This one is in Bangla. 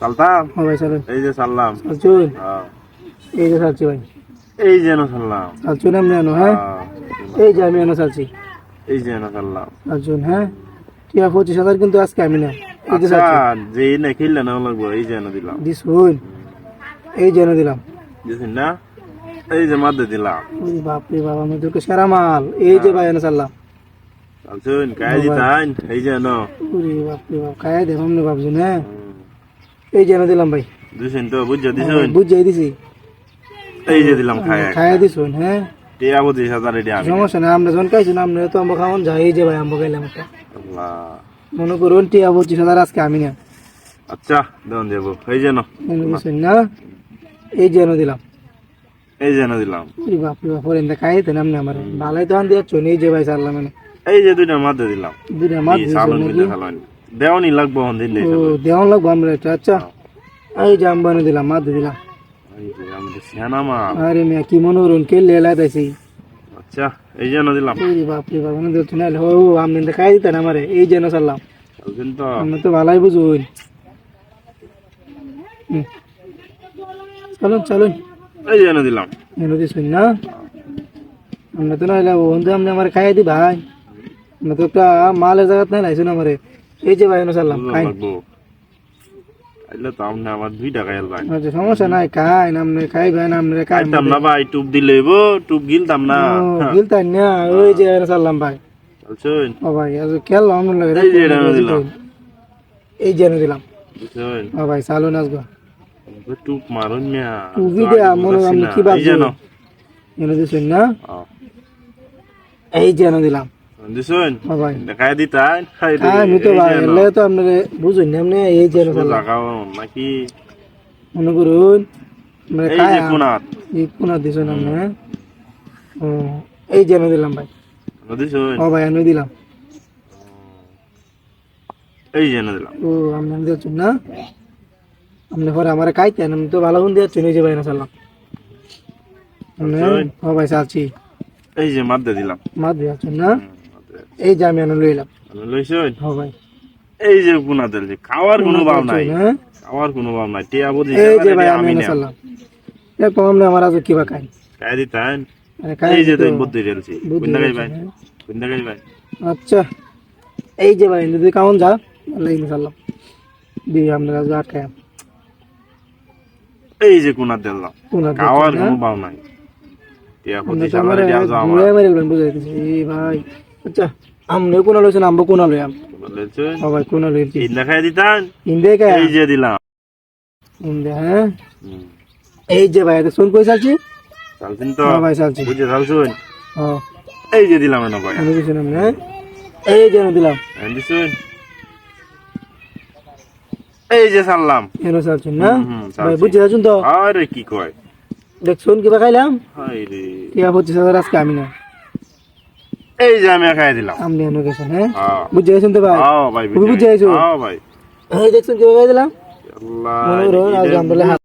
সালতাম ও ভাই চলেন। এই যে সাললাম চালছুন এই যে চালছি ভাই, এই যে না সাললাম চালছুন আমি আনো, হ্যাঁ এই যে আমি আনো চালছি এই যে না সাললাম চালছুন, হ্যাঁ টিয়া 25,000 কিন্তু আজকে আমি না, এই যে আচ্ছা চালছি যে না খেললে না লাগবো এই যে না দিলাম দিছুন, এই যে এনে দিলাম। দিছেন না এই যে মাদে দিলাম ওরে বাপ রে বাপ, আমি তোকে সেরা মাল, এই যে ভাই এনে চাললাম। চালছুন কাই দিতান এই যে না ওরে বাপ রে বাপ, খাই দেব আমি ভাবছি, হ্যাঁ এই যে এনে দিলাম ভাই। দিছেন তো বুঝছো দিছেন বুঝাই দিছি, এই যে দিলাম খাই দিছুন, হ্যাঁ টিয়া 25,000 রেডি আমি সমস্যা নেই, আমরা যখন খাইছি না আমরা তো আম্ব খাওয়ান যাই, এই যে ভাই আম্ব খাইলাম একটা, আল্লাহ মনে করুন টিয়া 25,000 আজকে আমি না, আচ্ছা দেন দেব এই যে না এনে দিছুন না, এই যে এনে দিলাম। এই যে না দিলাম ওরে বাপ রে বাপ, ওরে খাইতে নাম না আমার ভালোই তো আন দিচ্ছ, এই যে ভাই চাললাম এনে এই যে দুইটা মাদে দিলাম দুইটা মাছ দিছুন সালন নাকি? বুঝে সালন দেওয়ানি লাগবো হন দিন ও দেওয়ান লাগবো আমরা এটা, আচ্ছা এই যে আম্ব এনে দিলাম, মাছ দিয়ে দিলাম। আমাদের সিয়ানা মা আরে মিয়া কি মনে করুন কে লেলা তাইছি, আচ্ছা এই যে না দিলাম ওরে বাপ রে বাপ, এনে দিচ্ছ না ও আমি খাই দিতেন আমারে, এই যে এনে চাললাম, চালছেন তো আমরা তো ভালোই বুঝুন। চলুন চলুন এই যে না দিলাম এনে দিছুন না, আমরা তো নাইলে বন্ধু আপনি আমার খাইয়ে দি ভাই, আমরা তো একটা মালের জায়গাত নাই লাইছুন আমারে, এই যে ভাই এনে চাললাম খাই। লাগবো আইলে তো আমনে আমার 2 টাকা এল ভাই আচ্ছা সমস্যা নাই, খাই নামনে খাই ভাই নামনে খাই খাইতাম না ভাই টুপ দিলে টুপ গিলতাম না গিলতাই না, ওই যে এনে চাললাম ভাই। চালছেন ও ভাই আজ কেল আমরা লাগে এই যে এনে দিলাম এই যে এনে দিলাম। বুঝছেন ও ভাই চালুন আসবো টুপ মারুন মিয়া টুপি দে মনে আমি কি এই যে ভাবছি, না এনে দিছুন না, এই যে এনে দিলাম। দিছেন ও ভাই দেখাই দিতাই খাই আমি তো ভাই এলে তো আপনারে বুঝুন না, আপনি এই যে এনে চাললাম লাগাও নাকি মনে করুন আমরা এই খাই যে কোনাত এই কোনা দিছুন আপনি, ও এই যে এনে দিলাম ভাই। দিছেন ও ভাই এনে দিলাম, এই যে না দিলাম ও আপনি এনে দিচ্ছেন না, আপনি পরে আমার খাইতেন, আমি তো ভালো গুণ দিচ্ছেন, এই যে ভাই এনে চাললাম। ও ভাই চালছি এই যে মাদে দিলাম মাছ দিচ্ছেন না, এই যে আমি এনে লইলাম। লইছেন ও ভাই এই যে কোনা দিল খাওয়ার কোনো ভাব নাই হ্যাঁ খাওয়ার কোনো ভাব নাই টিয়া বুঝি এই যে ভাই আমি আমি এনে না চাললাম, দেখো আপনি আমার আজ কিবা খাই, খাই দিতান আরে খাই এই যে তো তুই বুদ্ধি রেলছি বুদ্ধি কোন জায়গায় হয়েছে, ভাই হ্যাঁ। কোন জায়গায় ভাই আচ্ছা এই যে ভাই যদি কেমন যা আল্লাহ এনে চাললাম দিয়ে আমরা আজ আটকাই এই যে কোনা দিলাম কোনা খাওয়ার দিচ্ছেন, কোনো হ্যাঁ? ভাব নাই টিয়া আপনি বুঝি তো আমার সালারে দিয়া যাও আমার ঘুরে মেরে বুঝাই দিচ্ছি এই ভাই। আচ্ছা আমনে কোনা লইছেন, আম্ব কোনা লইয়াম। বলেছেন ও ভাই কোনা লইছি এই দেখাই দিতান ইন্দে কে এই যে দিলাম ইন্দে, হ্যাঁ এই যে ভাই শুন কই চালছি, চালছেন তো ও ভাই চালছি, বুঝে চালছেন ও এই যে দিলাম না ভাই এনে দিছেন আপনি, হ্যাঁ? এই যে এনে দিলাম, দিছেন এই যে চাললাম এনে চালছেন না ভাই, চালছি। বুঝতে যাচ্ছেন তো আরে কি কয় দেখছুন কিবা খাইলাম, হাই রে টিয়া 25,000 আজকে আমি না, এই যে আমি খাই দিলাম আপনি এনে গেছেন, হ্যাঁ হ্যাঁ বুঝতে যাচ্ছেন তো ভাই, হ্যাঁ ভাই খুবই বুঝে আইছো, হ্যাঁ ভাই এই দেখছেন কিবা খাই দিলাম, আল্লাহ মনে করুন আজ আমরা